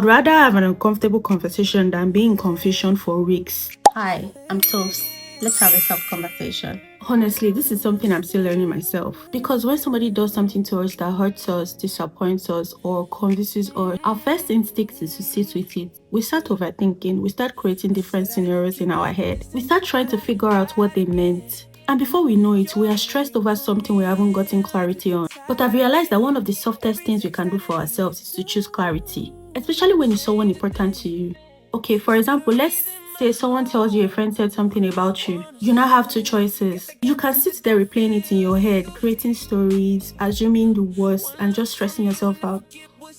would rather have an uncomfortable conversation than be in confusion for weeks. Hi, I'm Toast. Let's have a soft conversation. Honestly, this is something I'm still learning myself. Because when somebody does something to us that hurts us, disappoints us, or convinces us, our first instinct is to sit with it. We start overthinking, we start creating different scenarios in our head. We start trying to figure out what they meant. And before we know it, we are stressed over something we haven't gotten clarity on. But I've realized that one of the softest things we can do for ourselves is to choose clarity, especially when it's someone important to you. Okay, for example, let's say someone tells you a friend said something about you. You now have two choices. You can sit there replaying it in your head, creating stories, assuming the worst, and just stressing yourself out.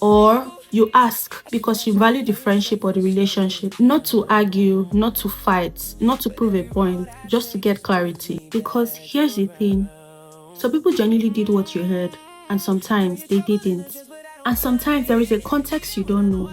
Or you ask because you value the friendship or the relationship, not to argue, not to fight, not to prove a point, just to get clarity. Because here's the thing, some people genuinely did what you heard, and sometimes they didn't. And sometimes there is a context you don't know.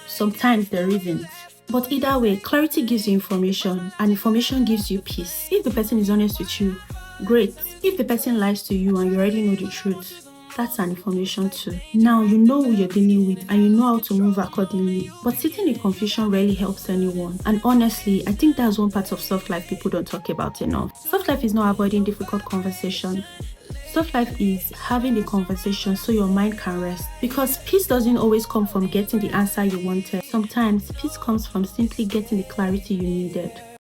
Sometimes there isn't. But either way, clarity gives you information, and information gives you peace. If the person is honest with you, great. If the person lies to you and you already know the truth, that's an information too. Now you know who you're dealing with and you know how to move accordingly. But sitting in confusion rarely helps anyone. And honestly, I think that's one part of soft life people don't talk about enough. Soft life is not avoiding difficult conversation. Soft life is having the conversation so your mind can rest. Because peace doesn't always come from getting the answer you wanted. Sometimes peace comes from simply getting the clarity you needed.